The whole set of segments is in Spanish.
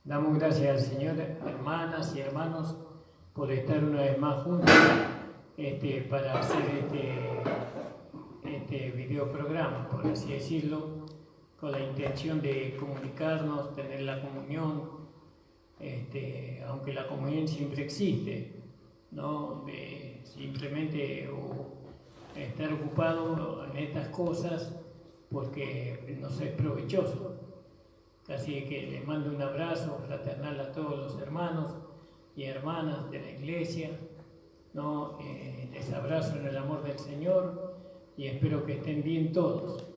Damos gracias al Señor, hermanas y hermanos, por estar una vez más juntos para hacer este videoprograma, por así decirlo, con la intención de comunicarnos, tener la comunión, aunque la comunión siempre existe, ¿no? De simplemente estar ocupado en estas cosas porque nos es provechoso. Así que les mando un abrazo fraternal a todos los hermanos y hermanas de la iglesia, ¿no? Les abrazo en el amor del Señor y espero que estén bien todos.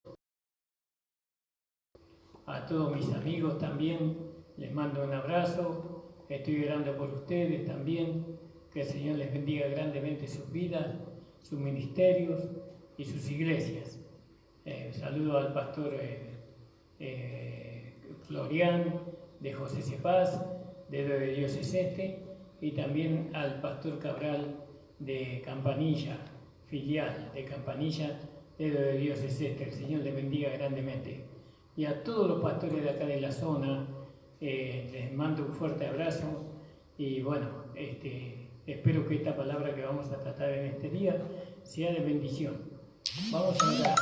A todos mis amigos también les mando un abrazo, estoy orando por ustedes también, que el Señor les bendiga grandemente sus vidas, sus ministerios y sus iglesias. Saludo al pastor Florian de José Cepaz, de Dios es y también al pastor Cabral de Campanilla, filial de Campanilla, de Dios es El Señor les bendiga grandemente. Y a todos los pastores de acá de la zona, les mando un fuerte abrazo y bueno, espero que esta palabra que vamos a tratar en este día sea de bendición. Vamos a orar.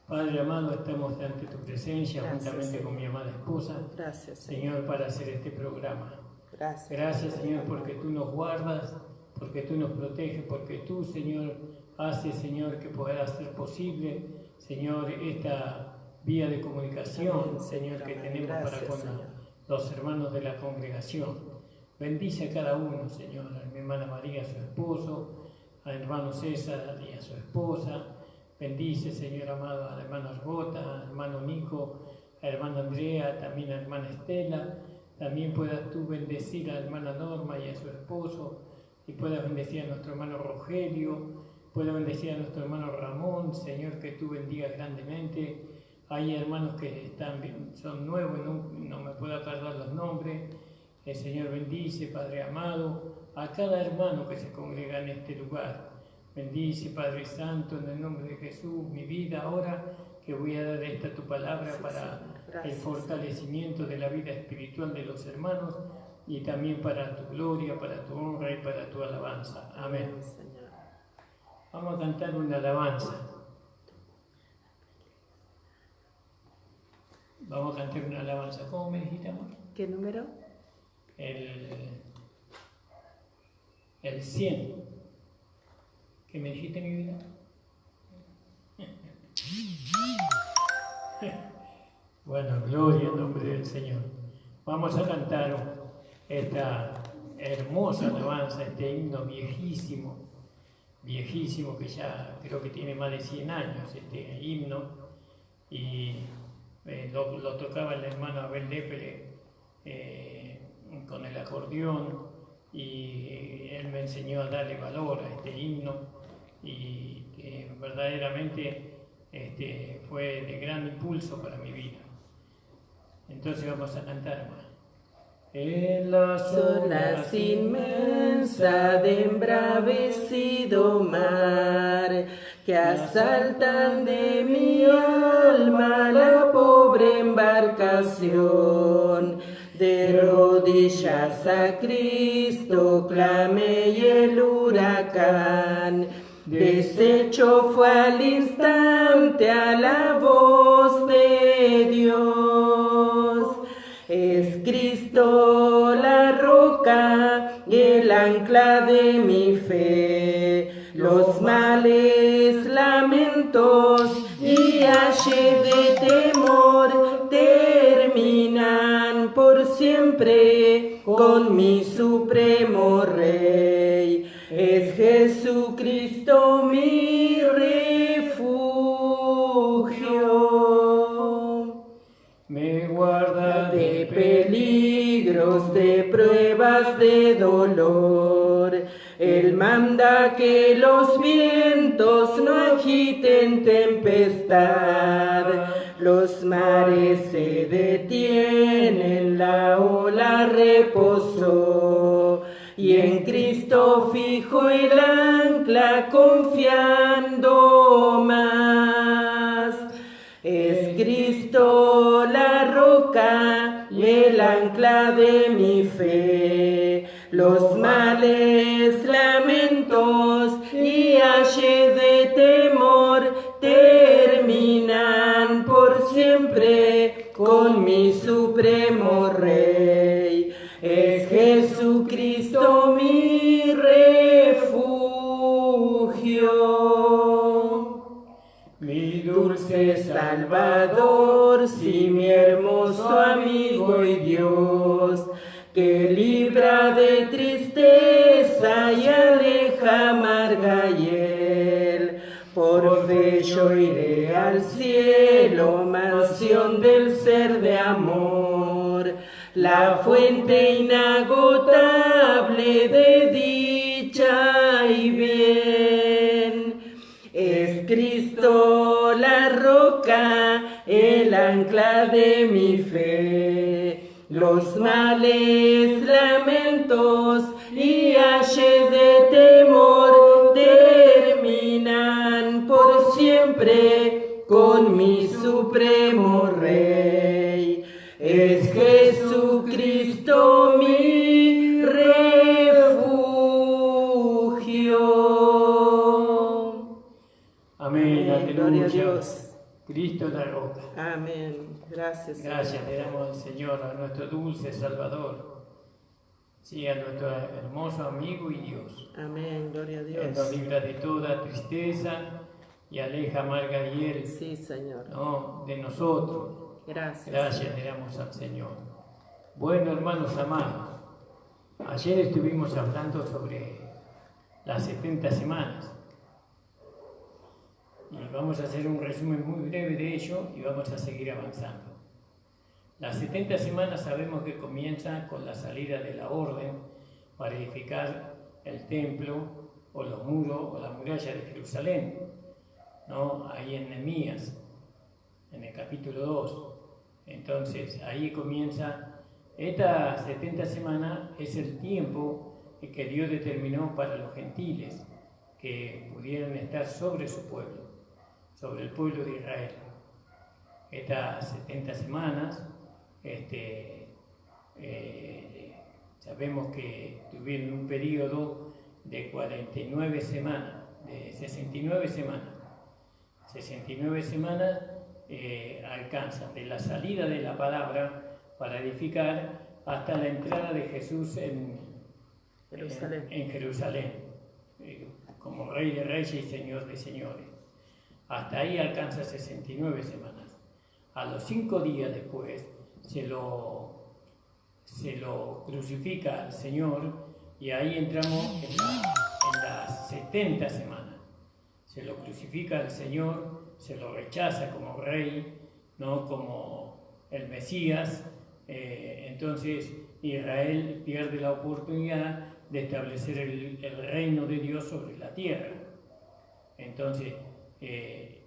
Padre amado, estamos ante tu presencia, gracias, juntamente Señor, con mi amada esposa. Gracias, Señor, para hacer este programa. Gracias, gracias, Señor, porque tú nos guardas, porque tú nos proteges, porque tú, Señor, haces, Señor, que pueda ser posible, Señor, esta vía de comunicación, amén, Señor, que tenemos gracias, para con los hermanos de la congregación. Bendice a cada uno, Señor, a mi hermana María, a su esposo, al hermano César y a su esposa. Bendice, Señor amado, a la hermana Arbota, al hermano Nico, a la hermana Andrea, también a la hermana Estela. También puedas tú bendecir a la hermana Norma y a su esposo, y puedas bendecir a nuestro hermano Rogelio, puedas bendecir a nuestro hermano Ramón, Señor, que tú bendigas grandemente. Hay hermanos que son nuevos y no me puedo acordar los nombres. El Señor bendice, Padre amado, a cada hermano que se congrega en este lugar. Bendice, Padre Santo, en el nombre de Jesús, mi vida ahora, que voy a dar esta tu palabra para el fortalecimiento de la vida espiritual de los hermanos y también para tu gloria, para tu honra y para tu alabanza. Amén. Vamos a cantar una alabanza. Vamos a cantar una alabanza. ¿Cómo me dijiste, amor? ¿Qué número? El 100. ¿Qué me dijiste, mi vida? Bueno, gloria en nombre del Señor. Vamos a cantar esta hermosa alabanza, este himno viejísimo, viejísimo, que ya creo que tiene más de 100 años, este himno, y lo tocaba el hermano Abel Lepele con el acordeón, y él me enseñó a darle valor a este himno, y que verdaderamente fue de gran impulso para mi vida. Entonces vamos a cantar más. En las olas inmensas de embravecido mar, que asaltan de mi alma la pobre embarcación, de rodillas a Cristo clamé y el huracán deshecho fue al instante a la voz de Dios. Es Cristo la roca y el ancla de mi fe, los males, lamentos y ayes de temor terminan por siempre con mi supremo Rey. Es Jesucristo mi refugio. Me guarda de peligros, de pruebas, de dolor. Él manda que los vientos no agiten tempestad. Los mares se detienen, la ola reposó. Y en Cristo fijo el ancla confiando más. Es Cristo la roca roca y el ancla de mi fe. Los males, lamentos y ayes de temor terminan por siempre con mi supremo Rey. Es Jesucristo mi refugio. Mi dulce Salvador, sí, mi hermoso amigo y Dios, que libra de tristeza y aleja amarga hiel. Por fe yo iré al cielo, mansión del ser de amor, la fuente inagotable de dicha y bien. Es Cristo la roca, el ancla de mi fe. Los males, lamentos y ayes de temor terminan por siempre con mi supremo Rey. Es Jesucristo mi refugio. Amén, aleluya. Gloria a Dios. Cristo la roca. Amén. Gracias. Gracias le damos al Señor, a nuestro dulce Salvador, sí, a nuestro hermoso amigo y Dios. Amén. Gloria a Él Dios. nos libra de toda tristeza y aleja amarga hiel, Sí, Señor. ¿no?, de nosotros. Gracias. Gracias le damos al Señor. Bueno, hermanos amados, ayer estuvimos hablando sobre las 70 semanas. Y vamos a hacer un resumen muy breve de ello y vamos a seguir avanzando. Las 70 semanas sabemos que comienza con la salida de la orden para edificar el templo o los muros o la muralla de Jerusalén, ¿no?, ahí en Nehemías, en el capítulo 2. Entonces ahí comienza, esta 70 semanas es el tiempo que Dios determinó para los gentiles que pudieran estar sobre su pueblo, sobre el pueblo de Israel. Estas 70 semanas, sabemos que tuvieron un periodo de 49 semanas, de 69 semanas. 69 semanas alcanzan de la salida de la palabra para edificar hasta la entrada de Jesús en Jerusalén, como Rey de Reyes y Señor de Señores. Hasta ahí alcanza 69 semanas. A los 5 días después se lo crucifica al Señor y ahí entramos en las 70 semanas. Se lo crucifica al Señor, se lo rechaza como rey, ¿no?, como el Mesías. Entonces Israel pierde la oportunidad de establecer el reino de Dios sobre la tierra. Entonces,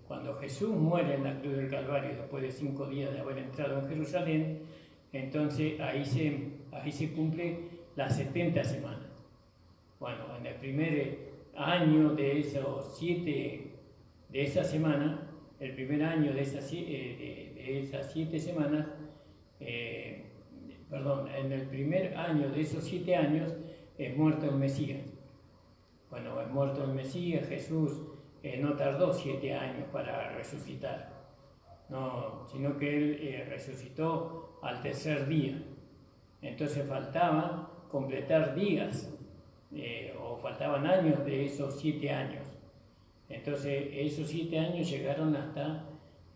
cuando Jesús muere en la cruz del Calvario, después de 5 días de haber entrado en Jerusalén, entonces ahí se cumple las 70 semanas. Bueno, en el primer año de esas 7 semanas, en el primer año de esos 7 años es muerto el Mesías. Bueno, es muerto el Mesías, Jesús no tardó 7 años para resucitar, no, sino que él resucitó al tercer día. Entonces faltaba completar días, o faltaban años de esos 7 años. Entonces esos 7 años llegaron hasta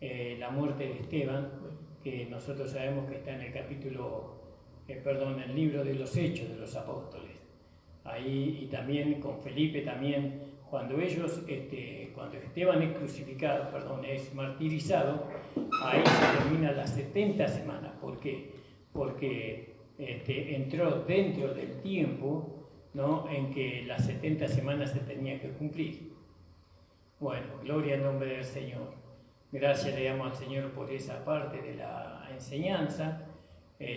la muerte de Esteban, que nosotros sabemos que está en el el libro de los Hechos de los Apóstoles. Ahí, y también con Felipe también, cuando Esteban es crucificado, es martirizado, ahí se termina las 70 semanas. ¿Por qué? Porque entró dentro del tiempo, ¿no?, en que las 70 semanas se tenían que cumplir. Bueno, gloria al nombre del Señor. Gracias le damos al Señor por esa parte de la enseñanza.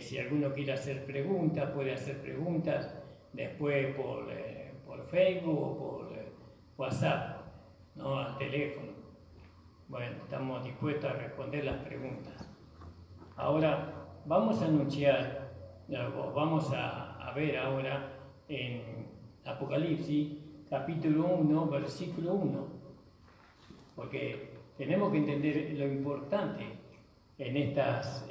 Si alguno quiere hacer preguntas, puede hacer preguntas después por Facebook o por WhatsApp, ¿no?, al teléfono. Bueno, estamos dispuestos a responder las preguntas. Ahora vamos a anunciar, vamos a ver ahora en Apocalipsis, capítulo 1, versículo 1, porque tenemos que entender lo importante en estas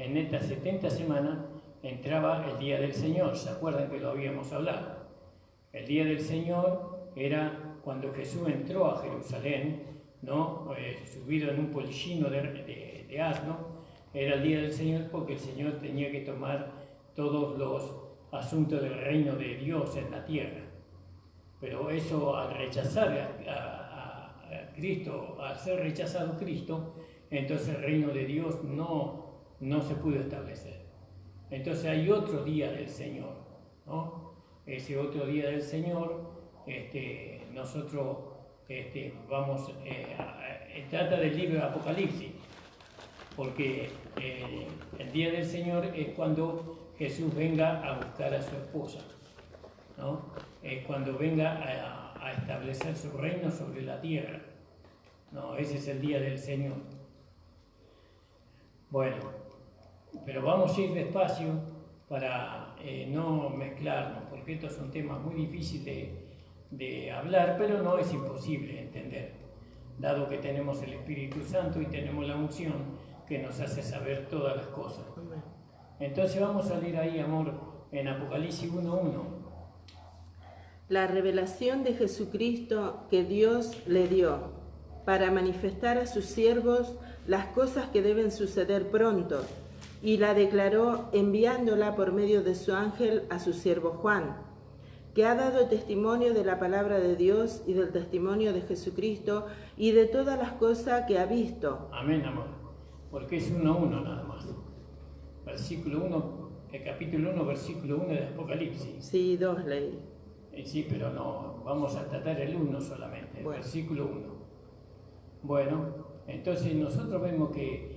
70 semanas. Entraba el día del Señor. ¿Se acuerdan que lo habíamos hablado? El día del Señor era cuando Jesús entró a Jerusalén, ¿no? Subido en un pollino de asno. Era el día del Señor porque el Señor tenía que tomar todos los asuntos del reino de Dios en la tierra. Pero eso, al rechazar a Cristo, al ser rechazado Cristo, entonces el reino de Dios no se pudo establecer. Entonces hay otro día del Señor, ¿no? Ese otro día del Señor, nosotros vamos, trata del libro de Apocalipsis, porque el día del Señor es cuando Jesús venga a buscar a su esposa, ¿no? Es cuando venga a establecer su reino sobre la tierra, ¿no? Ese es el día del Señor. Bueno, pero vamos a ir despacio para no mezclarnos, porque estos son temas muy difíciles de hablar, pero no es imposible entender, dado que tenemos el Espíritu Santo y tenemos la unción que nos hace saber todas las cosas. Entonces vamos a leer ahí, amor, en Apocalipsis 1:1. La revelación de Jesucristo que Dios le dio para manifestar a sus siervos las cosas que deben suceder pronto, y la declaró enviándola por medio de su ángel a su siervo Juan, que ha dado testimonio de la palabra de Dios y del testimonio de Jesucristo y de todas las cosas que ha visto. Amén, amor, porque es 1:1 nada más. Versículo 1, el capítulo 1, versículo 1 de Apocalipsis. Sí, 2 leí. Sí, pero no, vamos a tratar el 1 solamente, el versículo 1. Bueno, entonces nosotros vemos que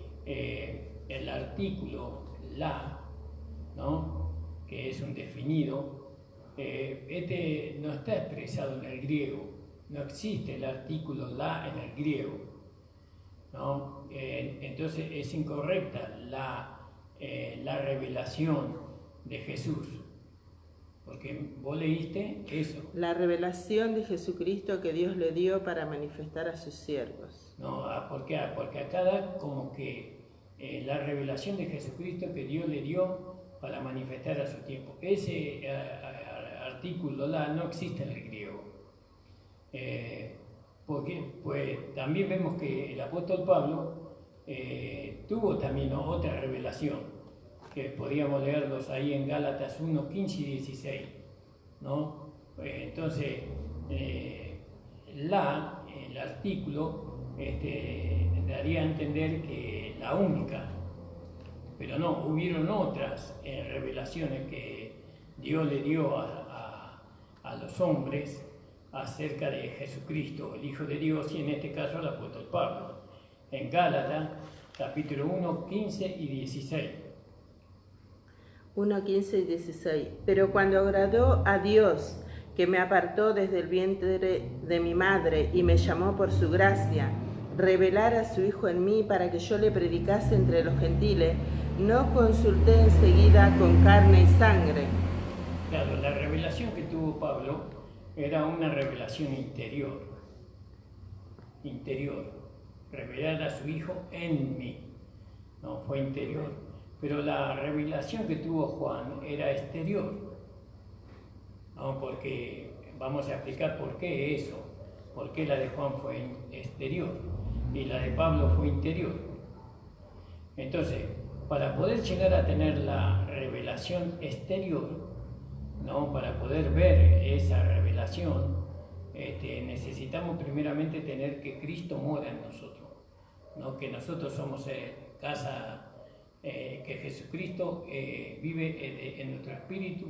el artículo la, ¿no? Que es un definido, no está expresado en el griego, no existe el artículo la en el griego, ¿no? Entonces es incorrecta la revelación de Jesús, porque vos leíste eso. La revelación de Jesucristo que Dios le dio para manifestar a sus siervos. No, porque acá da como que la revelación de Jesucristo que Dios le dio para manifestar a su tiempo. Ese artículo la no existe en el griego. Porque pues también vemos que el apóstol Pablo tuvo también otra revelación, que podríamos leerlos ahí en Gálatas 1, 15 y 16, ¿no? Entonces, el artículo daría a entender que la única, pero no, hubieron otras revelaciones que Dios le dio a los hombres acerca de Jesucristo, el Hijo de Dios, y en este caso al apóstol Pablo, en Gálatas, capítulo 1, 15 y 16. 1, 15 y 16. Pero cuando agradó a Dios, que me apartó desde el vientre de mi madre y me llamó por su gracia, revelar a su Hijo en mí para que yo le predicase entre los gentiles, no consulté enseguida con carne y sangre. Claro, la revelación que tuvo Pablo era una revelación interior, revelar a su Hijo en mí, no fue interior, pero la revelación que tuvo Juan era exterior, ¿no? Porque vamos a explicar por qué eso, por qué la de Juan fue exterior y la de Pablo fue interior. Entonces, para poder llegar a tener la revelación exterior, ¿no? Para poder ver esa revelación, necesitamos primeramente tener que Cristo mora en nosotros, ¿no? Que nosotros somos casa, que Jesucristo vive en nuestro espíritu,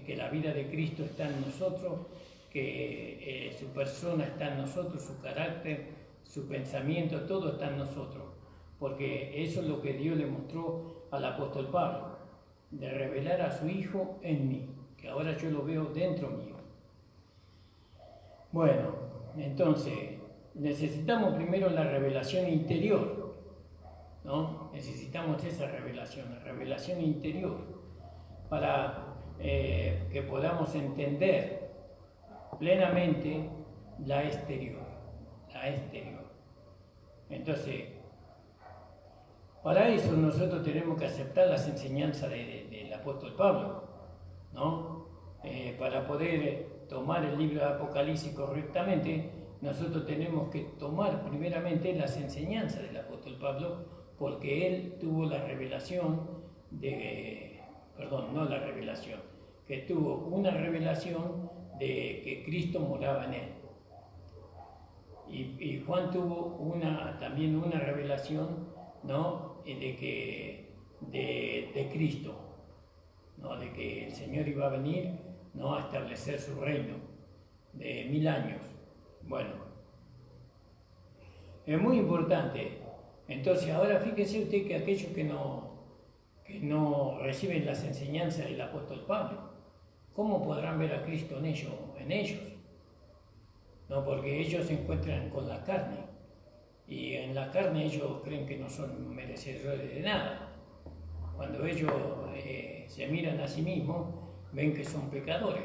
que la vida de Cristo está en nosotros, que su persona está en nosotros, su carácter, su pensamiento, todo está en nosotros, porque eso es lo que Dios le mostró al apóstol Pablo, de revelar a su Hijo en mí, que ahora yo lo veo dentro mío. Bueno, entonces, necesitamos primero la revelación interior, ¿no? Necesitamos esa revelación, la revelación interior, para que podamos entender plenamente la exterior, Entonces, para eso nosotros tenemos que aceptar las enseñanzas del apóstol Pablo, ¿no? Para poder tomar el libro de Apocalipsis correctamente, nosotros tenemos que tomar primeramente las enseñanzas del apóstol Pablo, porque él tuvo la revelación que tuvo una revelación de que Cristo moraba en él. Y Juan tuvo también una revelación, ¿no? de Cristo, ¿no? De que el Señor iba a venir, ¿no? A establecer su reino de 1000 años. Bueno, es muy importante. Entonces, ahora fíjese usted que aquellos que no reciben las enseñanzas del apóstol Pablo, ¿cómo podrán ver a Cristo en ellos? No, porque ellos se encuentran con la carne, y en la carne ellos creen que no son merecedores de nada. Cuando ellos se miran a sí mismos, ven que son pecadores,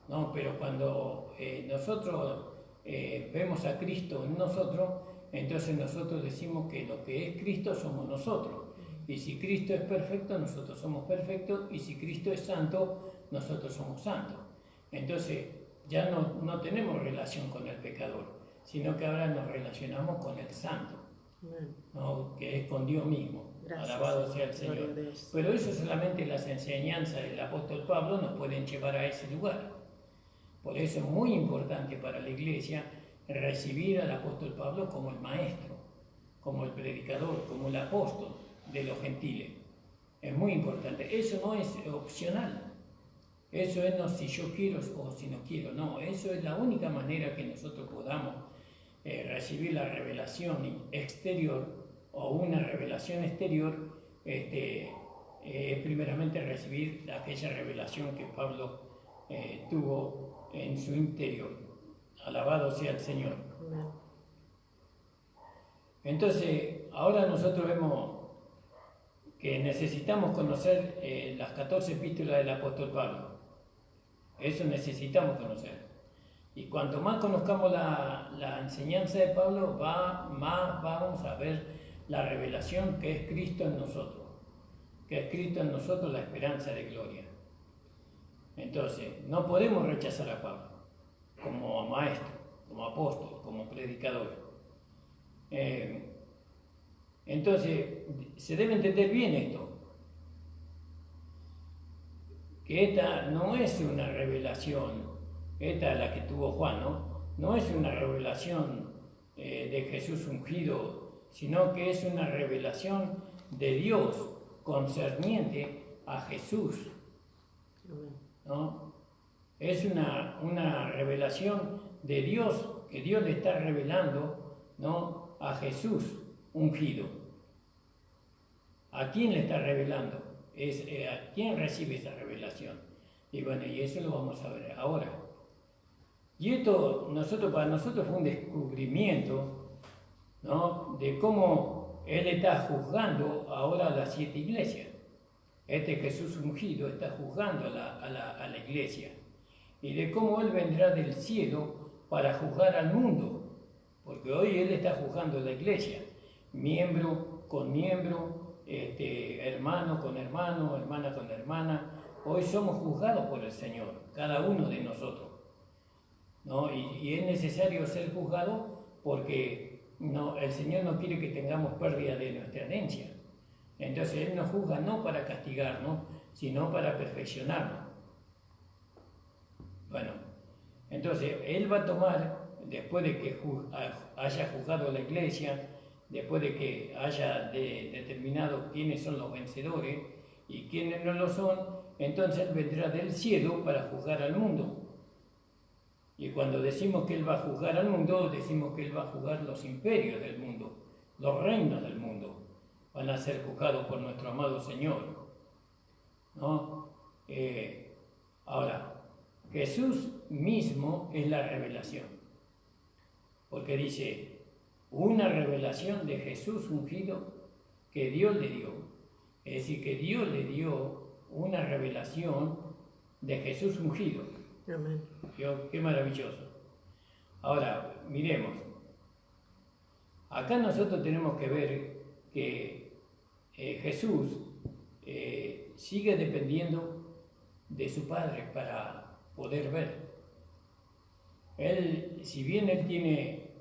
¿no? Pero cuando nosotros vemos a Cristo en nosotros, entonces nosotros decimos que lo que es Cristo somos nosotros. Y si Cristo es perfecto, nosotros somos perfectos, y si Cristo es santo, nosotros somos santos. Entonces ya no tenemos relación con el pecador, sino que ahora nos relacionamos con el santo, ¿no? Que es con Dios mismo. Gracias, alabado sea el Señor. Pero eso solamente las enseñanzas del apóstol Pablo nos pueden llevar a ese lugar. Por eso es muy importante para la iglesia recibir al apóstol Pablo como el maestro, como el predicador, como el apóstol de los gentiles. Es muy importante. Eso no es opcional. Eso es no si yo quiero o si no quiero. No, eso es la única manera que nosotros podamos recibir la revelación exterior o una revelación exterior. Primeramente recibir aquella revelación que Pablo tuvo en su interior. Alabado sea el Señor. Entonces, ahora nosotros vemos que necesitamos conocer las 14 epístolas del apóstol Pablo. Eso necesitamos conocer. Y cuanto más conozcamos la enseñanza de Pablo, más vamos a ver la revelación que es Cristo en nosotros. Que es Cristo en nosotros la esperanza de gloria. Entonces, no podemos rechazar a Pablo como maestro, como apóstol, como predicador. Entonces, se debe entender bien esto, que esta no es una revelación, esta es la que tuvo Juan, no es una revelación de Jesús ungido, sino que es una revelación de Dios concerniente a Jesús, ¿no? Es una revelación de Dios, que Dios le está revelando, ¿no? A Jesús ungido. ¿A quién le está revelando? ¿A quién recibe esa revelación? Y bueno, y eso lo vamos a ver ahora. Y esto para nosotros fue un descubrimiento, ¿no? De cómo Él está juzgando ahora a las 7 iglesias. Este Jesús ungido está juzgando a la iglesia. Y de cómo Él vendrá del cielo para juzgar al mundo. Porque hoy Él está juzgando a la iglesia, miembro con miembro, hermano con hermano, hermana con hermana. Hoy somos juzgados por el Señor, cada uno de nosotros, ¿no? Y es necesario ser juzgado porque el Señor no quiere que tengamos pérdida de nuestra herencia. Entonces Él nos juzga no para castigarnos, sino para perfeccionarnos. Bueno, entonces Él va a tomar, después de que haya juzgado la iglesia, después de que haya determinado quiénes son los vencedores y quiénes no lo son, entonces Él vendrá del cielo para juzgar al mundo. Y cuando decimos que Él va a juzgar al mundo, decimos que Él va a juzgar los imperios del mundo, los reinos del mundo. Van a ser juzgados por nuestro amado Señor, ¿no? Ahora, Jesús mismo es la revelación. porque dice, una revelación de Jesús ungido que Dios le dio. Es decir, que Dios le dio una revelación de Jesús ungido. Amén. Qué maravilloso. Ahora, miremos. Acá nosotros tenemos que ver que Jesús sigue dependiendo de su Padre para poder ver. Él, si bien él tiene,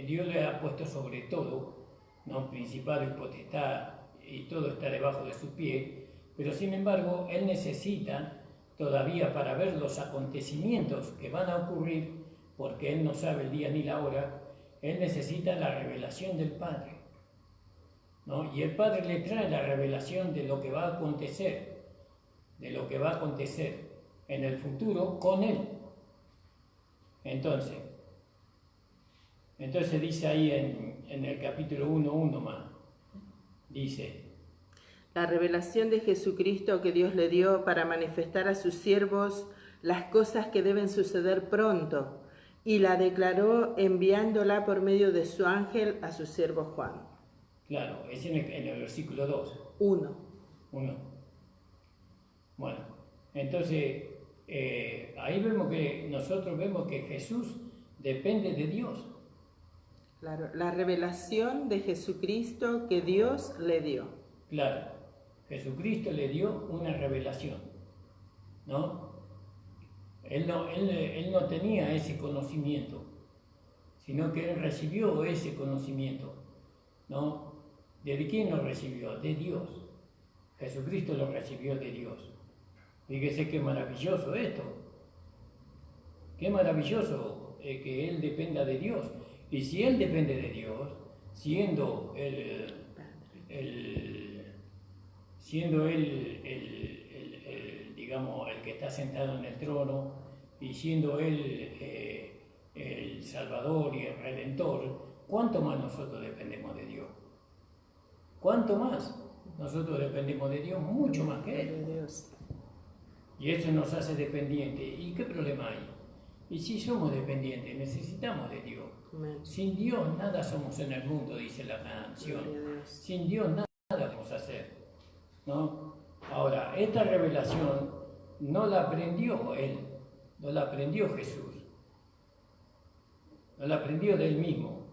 Dios le ha puesto sobre todo, ¿no? Principado y potestad, y todo está debajo de su pie, pero sin embargo él necesita todavía para ver los acontecimientos que van a ocurrir, porque él no sabe el día ni la hora, él necesita la revelación del Padre, ¿no? Y el Padre le trae la revelación de lo que va a acontecer, en el futuro con él. Entonces dice ahí en el capítulo 1:1 más, dice: la revelación de Jesucristo que Dios le dio para manifestar a sus siervos las cosas que deben suceder pronto, y la declaró enviándola por medio de su ángel a su siervo Juan. Claro, es en el versículo 2. 1. Bueno, entonces ahí nosotros vemos que Jesús depende de Dios. Claro, la revelación de Jesucristo que Dios le dio. Claro, Jesucristo le dio una revelación, ¿no? Él no tenía ese conocimiento, sino que él recibió ese conocimiento, ¿no? ¿De quién lo recibió? De Dios. Jesucristo lo recibió de Dios. Fíjese qué maravilloso esto. Qué maravilloso que él dependa de Dios. Y si él depende de Dios, siendo él digamos, el que está sentado en el trono, y siendo él el Salvador y el Redentor, ¿cuánto más nosotros dependemos de Dios? ¿Cuánto más nosotros dependemos de Dios? Mucho más que él. Y eso nos hace dependientes. ¿Y qué problema hay? Y si somos dependientes, necesitamos de Dios. Amén. Sin Dios nada somos en el mundo, dice la canción. Sin Dios nada podemos hacer, ¿no? Ahora, esta revelación no la aprendió él, no la aprendió Jesús, no la aprendió de él mismo.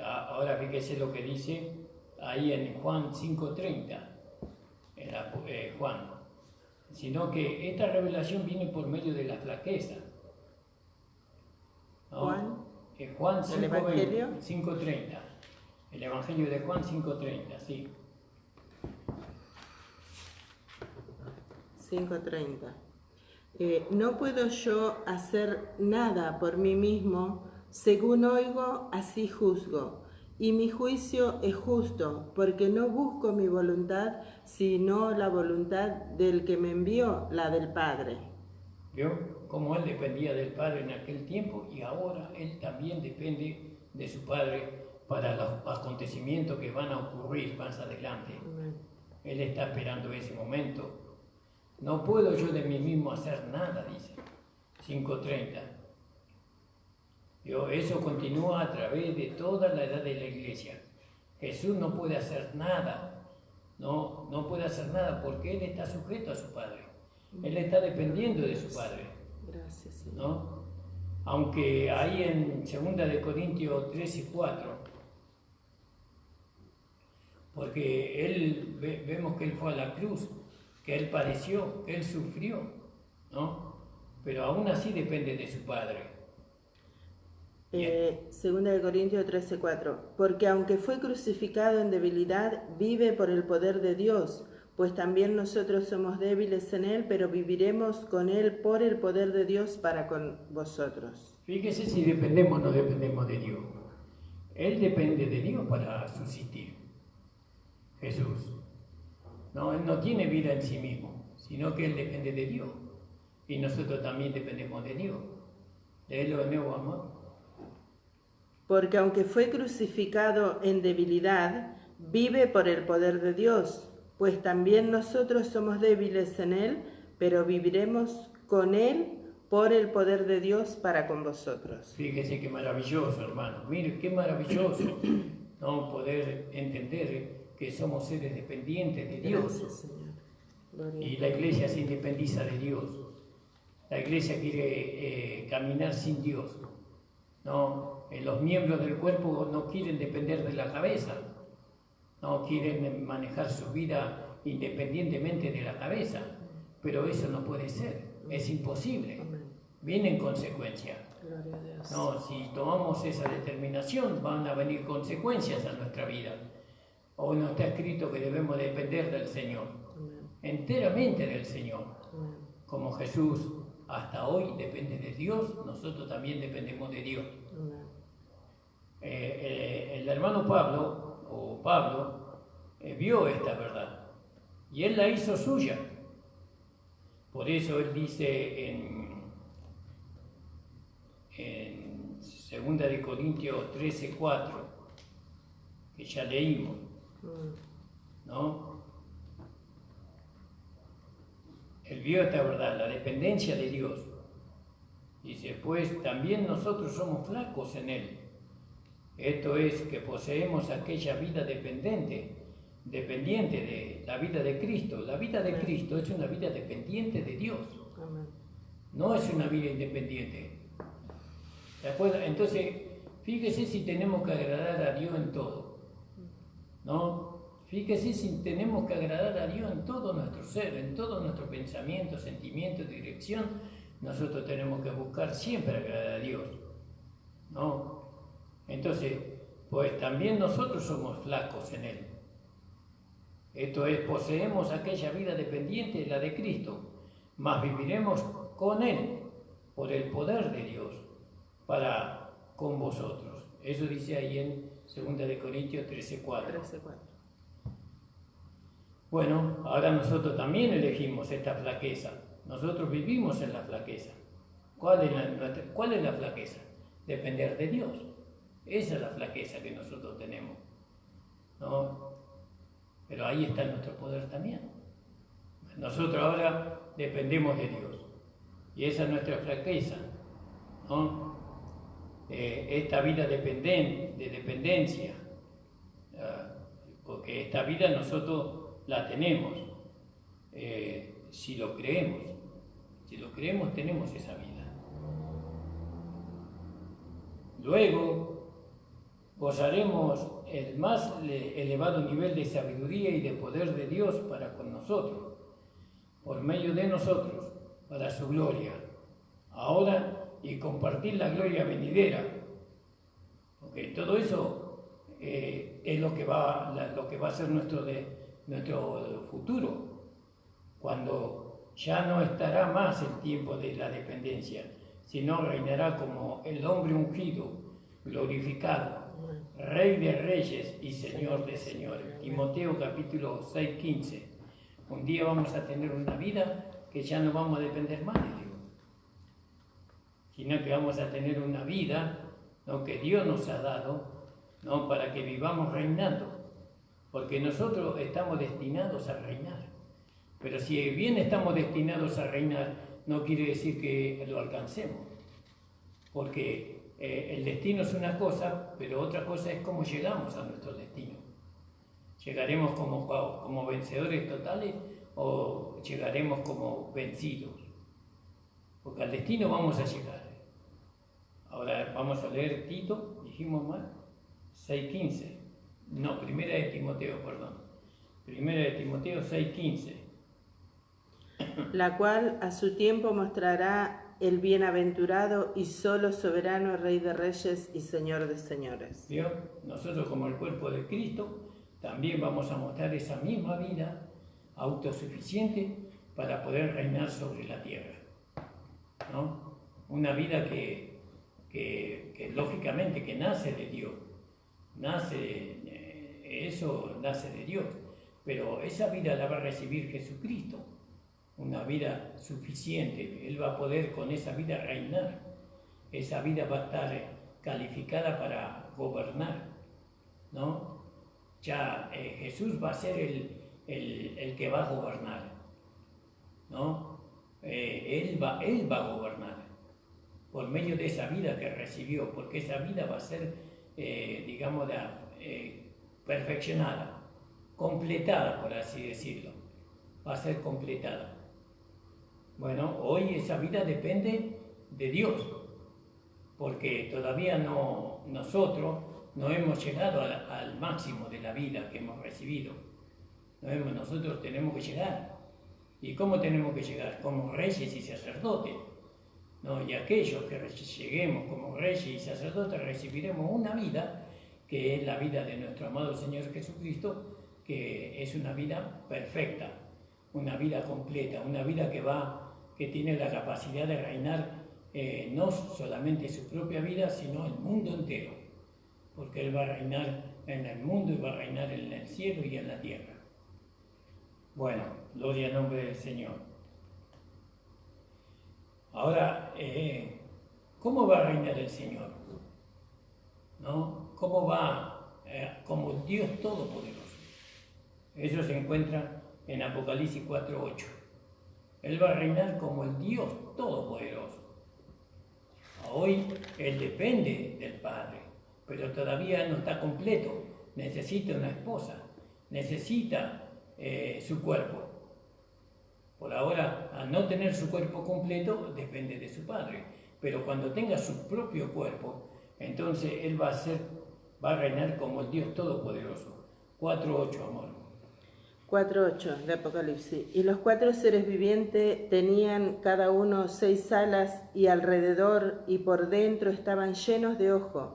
Ahora fíjese lo que dice ahí en Juan 5:30, Juan, sino que esta revelación viene por medio de la flaqueza, ¿no? Juan 5:30, el Evangelio de Juan 5:30, sí. 5:30. No puedo yo hacer nada por mí mismo, según oigo, así juzgo, y mi juicio es justo, porque no busco mi voluntad, sino la voluntad del que me envió, la del Padre. ¿Vio cómo él dependía del Padre en aquel tiempo? Y ahora él también depende de su Padre para los acontecimientos que van a ocurrir más adelante. Amén. Él está esperando ese momento. No puedo yo de mí mismo hacer nada, dice 5:30. Eso continúa a través de toda la edad de la iglesia. Jesús no puede hacer nada, no puede hacer nada porque Él está sujeto a su Padre. Él está dependiendo de su Padre. Gracias, Señor. ¿No? Aunque ahí en 2 Corintios 3:4, porque vemos que Él fue a la cruz, que Él padeció, que Él sufrió, ¿no? Pero aún así depende de su Padre. 2 Corintios 13:4, porque aunque fue crucificado en debilidad, vive por el poder de Dios, pues también nosotros somos débiles en Él, pero viviremos con Él por el poder de Dios para con vosotros. Fíjese si dependemos o no dependemos de Dios. Él depende de Dios para subsistir. Jesús. No, Él no tiene vida en sí mismo, sino que Él depende de Dios. Y nosotros también dependemos de Dios. Léelo de nuevo, amor. Porque aunque fue crucificado en debilidad, vive por el poder de Dios, pues también nosotros somos débiles en Él, pero viviremos con Él por el poder de Dios para con vosotros. Fíjese qué maravilloso, hermano. Mire, qué maravilloso, ¿no? Poder entender que somos seres dependientes de Dios. Gracias, Señor. Gloria Y a la ti. iglesia se independiza de Dios. La iglesia quiere caminar sin Dios, ¿no? Los miembros del cuerpo no quieren depender de la cabeza, no quieren manejar su vida independientemente de la cabeza, pero eso no puede ser, es imposible, Amén. viene en consecuencia. Gloria a Dios. No, si tomamos esa determinación van a venir consecuencias a nuestra vida. Hoy no está escrito que debemos depender del Señor, Amén. enteramente del Señor. Amén. Como Jesús hasta hoy depende de Dios, nosotros también dependemos de Dios. Amén. El hermano Pablo, vio esta verdad y él la hizo suya. Por eso él dice en 2 de Corintios 13:4, que ya leímos, ¿no? Él vio esta verdad, la dependencia de Dios. Dice, pues también nosotros somos flacos en Él. Esto es, que poseemos aquella vida dependiente de la vida de Cristo. La vida de Cristo es una vida dependiente de Dios. Amén. No es una vida independiente. ¿De acuerdo? Entonces, fíjese si tenemos que agradar a Dios en todo. ¿No? Fíjese si tenemos que agradar a Dios en todo nuestro ser, en todo nuestro pensamiento, sentimiento, dirección. Nosotros tenemos que buscar siempre agradar a Dios, ¿no? Entonces, pues también nosotros somos flacos en Él. Esto es, poseemos aquella vida dependiente de la de Cristo, mas viviremos con Él por el poder de Dios para con vosotros. Eso dice ahí en 2 de Corintios 13:4. 13:4. Bueno, ahora nosotros también elegimos esta flaqueza. Nosotros vivimos en la flaqueza. ¿Cuál es la flaqueza? Depender de Dios. Esa es la flaqueza que nosotros tenemos, ¿no? Pero ahí está nuestro poder también. Nosotros ahora dependemos de Dios. Y esa es nuestra flaqueza, ¿no? Esta vida de dependencia, porque esta vida nosotros la tenemos, si lo creemos. Si lo creemos, tenemos esa vida. Luego, gozaremos el más elevado nivel de sabiduría y de poder de Dios para con nosotros, por medio de nosotros, para su gloria, ahora y compartir la gloria venidera. Porque todo eso es lo que va a ser nuestro futuro, cuando ya no estará más el tiempo de la dependencia, sino reinará como el hombre ungido, glorificado, Rey de reyes y Señor de señores. Timoteo capítulo 6:15. Un día vamos a tener una vida que ya no vamos a depender más de Dios, sino que vamos a tener una vida, ¿no?, que Dios nos ha dado, ¿no?, para que vivamos reinando, porque nosotros estamos destinados a reinar. Pero si bien estamos destinados a reinar, no quiere decir que lo alcancemos, porque el destino es una cosa, pero otra cosa es cómo llegamos a nuestro destino. ¿Llegaremos como vencedores totales o llegaremos como vencidos? Porque al destino vamos a llegar. Ahora vamos a leer Tito, dijimos mal, 6:15. No, Primera de Timoteo 6:15. La cual a su tiempo mostrará el bienaventurado y solo soberano Rey de reyes y Señor de señores. ¿Vio? Nosotros como el cuerpo de Cristo también vamos a mostrar esa misma vida autosuficiente para poder reinar sobre la tierra, ¿no? Una vida que lógicamente que nace de Dios, eso nace de Dios, pero esa vida la va a recibir Jesucristo, una vida suficiente. Él va a poder con esa vida reinar. Esa vida va a estar calificada para gobernar, ¿no? Ya Jesús va a ser el que va a gobernar, ¿no? Él va a gobernar. por medio de esa vida que recibió, porque esa vida va a ser, digamos, perfeccionada, completada, por así decirlo, va a ser completada. Bueno, hoy esa vida depende de Dios, porque todavía nosotros no hemos llegado al máximo de la vida que hemos recibido. Nosotros tenemos que llegar. ¿Y cómo tenemos que llegar? Como reyes y sacerdotes. ¿No? Y aquellos que lleguemos como reyes y sacerdotes recibiremos una vida que es la vida de nuestro amado Señor Jesucristo, que es una vida perfecta, una vida completa, una vida que tiene la capacidad de reinar no solamente su propia vida, sino el mundo entero, porque Él va a reinar en el mundo y va a reinar en el cielo y en la tierra. Bueno, gloria al nombre del Señor. Ahora, ¿cómo va a reinar el Señor? ¿No? ¿Cómo va? Como Dios Todopoderoso. Eso se encuentra en Apocalipsis 4:8. Él va a reinar como el Dios Todopoderoso. Hoy Él depende del Padre, pero todavía no está completo. Necesita una esposa, necesita su cuerpo. Por ahora, al no tener su cuerpo completo, depende de su Padre. Pero cuando tenga su propio cuerpo, entonces Él va a reinar como el Dios Todopoderoso. 4:8, amor. 4:8 de Apocalipsis. Y los 4 seres vivientes tenían cada uno 6 alas, y alrededor y por dentro estaban llenos de ojos,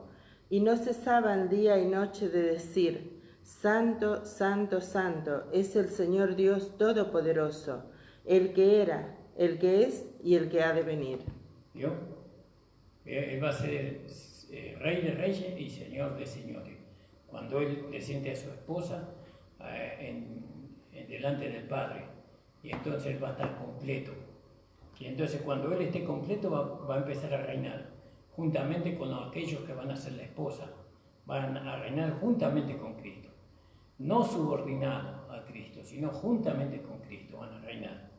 y no cesaban día y noche de decir: Santo, Santo, Santo es el Señor Dios Todopoderoso, el que era, el que es y el que ha de venir. ¿Vio? Él va a ser Rey de Reyes y Señor de Señores. Cuando Él presente a su esposa delante del Padre, y entonces Él va a estar completo. Y entonces cuando Él esté completo va a empezar a reinar, juntamente con aquellos que van a ser la esposa. Van a reinar juntamente con Cristo. No subordinado a Cristo, sino juntamente con Cristo van a reinar.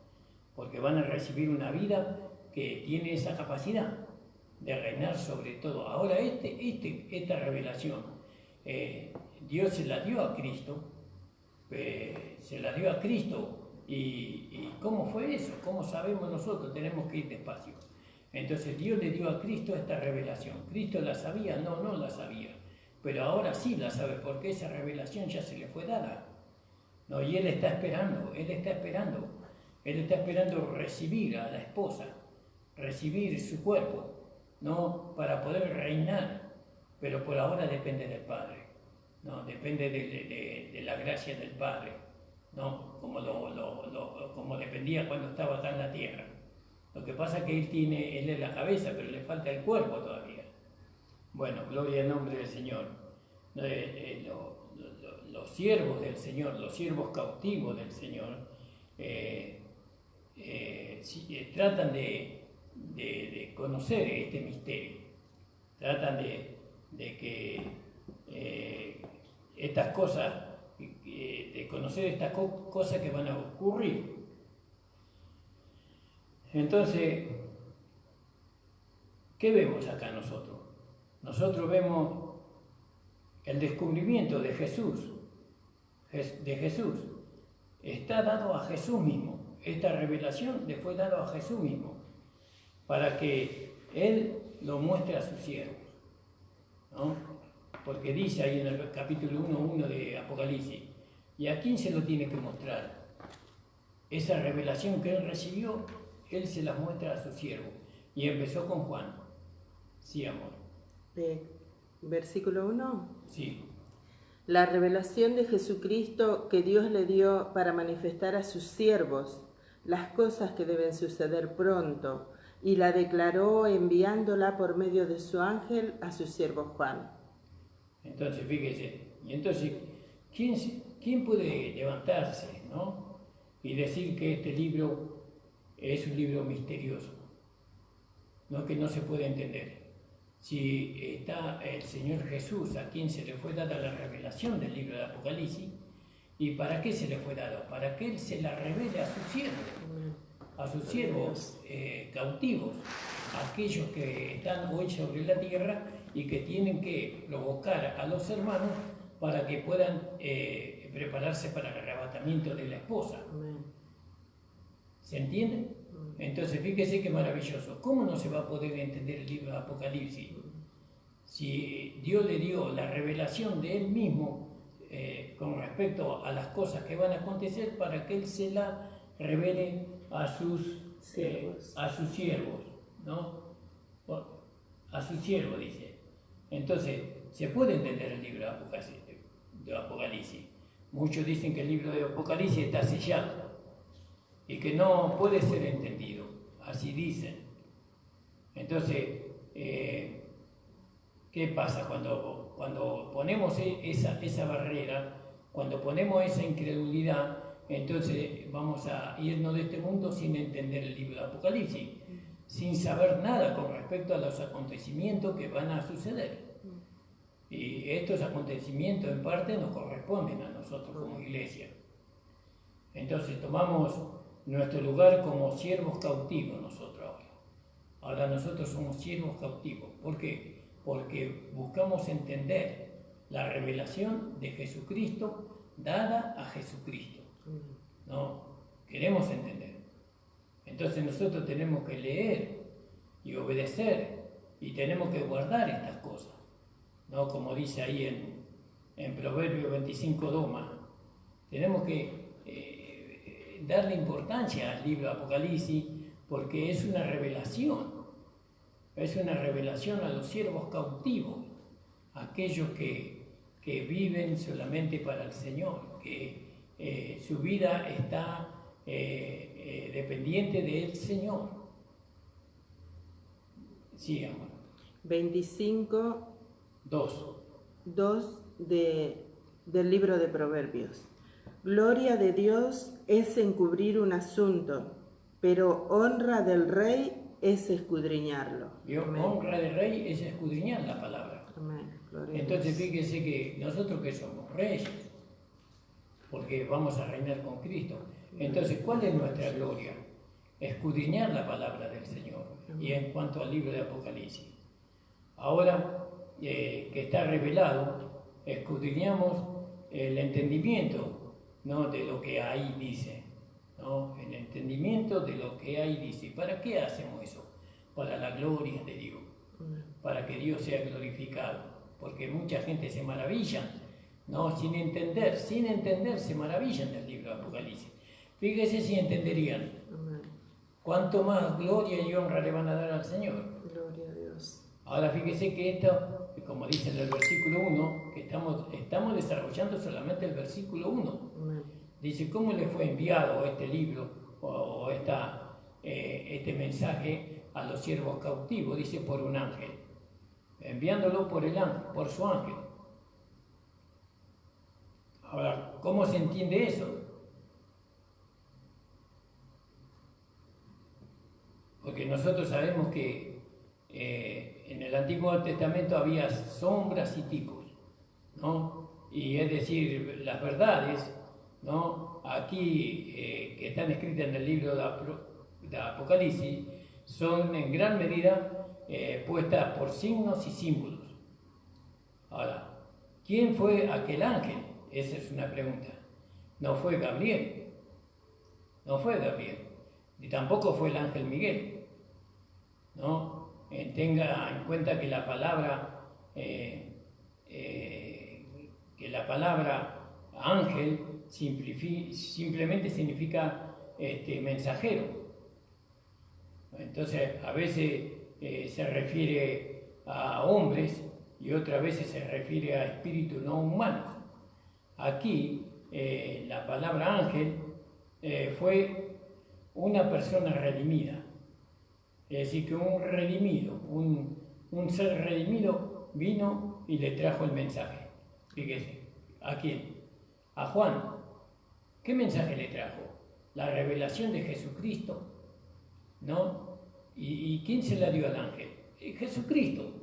Porque van a recibir una vida que tiene esa capacidad de reinar sobre todo. Ahora esta revelación, Dios se la dio a Cristo, ¿Y cómo fue eso? ¿Cómo sabemos nosotros? Tenemos que ir despacio. Entonces Dios le dio a Cristo esta revelación. ¿Cristo la sabía? No la sabía. Pero ahora sí la sabe, porque esa revelación ya se le fue dada. ¿No? Y Él está esperando recibir a la esposa, recibir su cuerpo, ¿no? Para poder reinar. Pero por ahora depende del Padre. No, depende de la gracia del Padre, ¿no? Como dependía cuando estaba acá en la tierra. Lo que pasa es que Él es la cabeza, pero le falta el cuerpo todavía. Bueno, gloria al nombre del Señor. Los siervos del Señor, los siervos cautivos del Señor, tratan de conocer este misterio. Tratan de que estas cosas, de conocer estas cosas que van a ocurrir. Entonces, ¿qué vemos acá nosotros? Nosotros vemos el descubrimiento de Jesús. Está dado a Jesús mismo. Esta revelación le fue dado a Jesús mismo, para que Él lo muestre a sus siervos, ¿no? Porque dice ahí en el capítulo 1:1 de Apocalipsis, ¿y a quién se lo tiene que mostrar? Esa revelación que Él recibió, Él se la muestra a sus siervos. Y empezó con Juan. Sí, amor. Versículo 1. Sí. La revelación de Jesucristo que Dios le dio para manifestar a sus siervos las cosas que deben suceder pronto, y la declaró enviándola por medio de su ángel a su siervo Juan. Entonces, fíjese, y entonces, ¿quién puede levantarse, ¿no? Y decir que este libro es un libro misterioso, ¿no? Que no se puede entender? Si está el Señor Jesús, a quien se le fue dada la revelación del libro de Apocalipsis, ¿y para qué se le fue dado? Para que Él se la revele a sus siervos cautivos, aquellos que están hoy sobre la tierra y que tienen que provocar a los hermanos para que puedan prepararse para el arrebatamiento de la esposa. ¿Se entiende? Entonces fíjese qué maravilloso. ¿Cómo no se va a poder entender el libro de Apocalipsis? Si Dios le dio la revelación de Él mismo con respecto a las cosas que van a acontecer para que Él se la revele a sus siervos, ¿no? A sus siervos, dice. Entonces, se puede entender el libro de Apocalipsis. Muchos dicen que el libro de Apocalipsis está sellado y que no puede ser entendido, así dicen. Entonces, ¿qué pasa cuando ponemos esa barrera, cuando ponemos esa incredulidad? Entonces vamos a irnos de este mundo sin entender el libro de Apocalipsis, sin saber nada con respecto a los acontecimientos que van a suceder. Y estos acontecimientos en parte nos corresponden a nosotros como iglesia. Entonces tomamos nuestro lugar como siervos cautivos nosotros ahora. Ahora nosotros somos siervos cautivos. ¿Por qué? Porque buscamos entender la revelación de Jesucristo dada a Jesucristo. ¿No? Queremos entender. Entonces nosotros tenemos que leer y obedecer y tenemos que guardar estas cosas, ¿no? Como dice ahí en Proverbios 25:2, tenemos que darle importancia al libro de Apocalipsis porque es una revelación a los siervos cautivos, aquellos que viven solamente para el Señor, que su vida está dependiente del Señor. Sí, amor. 25:2 del libro de Proverbios. Gloria de Dios es encubrir un asunto, pero honra del rey es escudriñarlo. Honra del rey es escudriñar la palabra. Amén. Entonces fíjese que nosotros que somos reyes, porque vamos a reinar con Cristo. Entonces, ¿cuál es nuestra gloria? Escudriñar la palabra del Señor. Y en cuanto al libro de Apocalipsis, ahora que está revelado, escudriñamos el entendimiento, ¿no? De lo que ahí dice, ¿no? El entendimiento de lo que ahí dice. ¿Para qué hacemos eso? Para la gloria de Dios, para que Dios sea glorificado, porque mucha gente se maravilla, ¿no? Sin entender se maravillan del libro de Apocalipsis. Fíjese si entenderían. ¿Cuánto más gloria y honra le van a dar al Señor? Gloria a Dios. Ahora fíjese que esto, como dice en el versículo 1, que estamos desarrollando solamente el versículo 1. Dice, ¿cómo le fue enviado este libro o este mensaje a los siervos cautivos? Dice, por un ángel. Enviándolo por su ángel. Ahora, ¿cómo se entiende eso? Porque nosotros sabemos que en el Antiguo Testamento había sombras y tipos, ¿no? Y es decir, las verdades, ¿no? Aquí que están escritas en el libro de Apocalipsis son en gran medida puestas por signos y símbolos. Ahora, ¿quién fue aquel ángel? Esa es una pregunta. No fue Gabriel, ni tampoco fue el ángel Miguel, ¿no? Tenga en cuenta que la palabra ángel simplemente significa mensajero. Entonces a veces se refiere a hombres y otras veces se refiere a espíritus no humanos. Aquí la palabra ángel fue una persona redimida, es decir, que un redimido, un ser redimido vino y le trajo el mensaje. Fíjese, ¿a quién? A Juan. ¿Qué mensaje le trajo? La revelación de Jesucristo, ¿no? ¿Y quién se la dio al ángel? Jesucristo.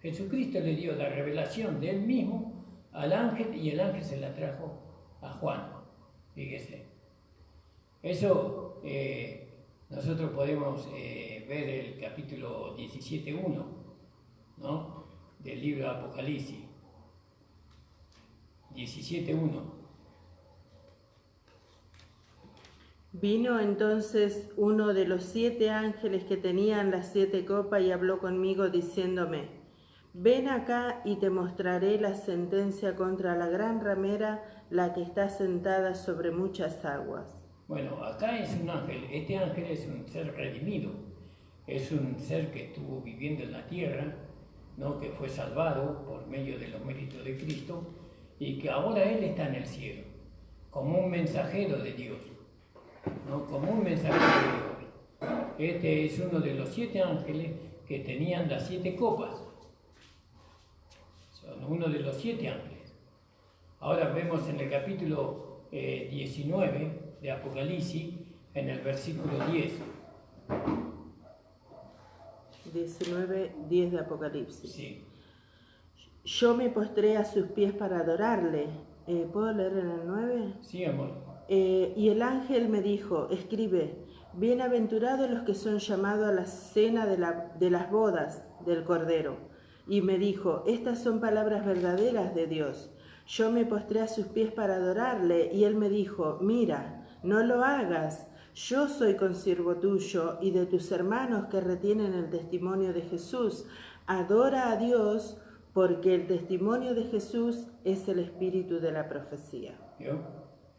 Jesucristo le dio la revelación de él mismo al ángel y el ángel se la trajo a Juan. Fíjese. Eso nosotros podemos ver el capítulo 17.1, ¿no?, del libro de Apocalipsis. 17.1. Vino entonces uno de los 7 ángeles que tenían las 7 copas y habló conmigo diciéndome: ven acá y te mostraré la sentencia contra la gran ramera, la que está sentada sobre muchas aguas. Bueno, acá es un ángel. Este ángel es un ser redimido. Es un ser que estuvo viviendo en la tierra, ¿no?, que fue salvado por medio de los méritos de Cristo y que ahora él está en el cielo, como un mensajero de Dios, ¿no?, como un mensajero de Dios. Este es uno de los 7 ángeles que tenían las 7 copas. Son uno de los 7 ángeles. Ahora vemos en el capítulo 19 de Apocalipsis, en el versículo 10. 19:10 de Apocalipsis. Sí. Yo me postré a sus pies para adorarle. ¿Puedo leer en el 9? Sí, amor. Y el ángel me dijo: escribe, bienaventurados los que son llamados a la cena de las bodas del Cordero. Y me dijo: estas son palabras verdaderas de Dios. Yo me postré a sus pies para adorarle, y él me dijo: mira, no lo hagas. Yo soy consiervo tuyo y de tus hermanos que retienen el testimonio de Jesús. Adora a Dios, porque el testimonio de Jesús es el espíritu de la profecía. ¿Vio?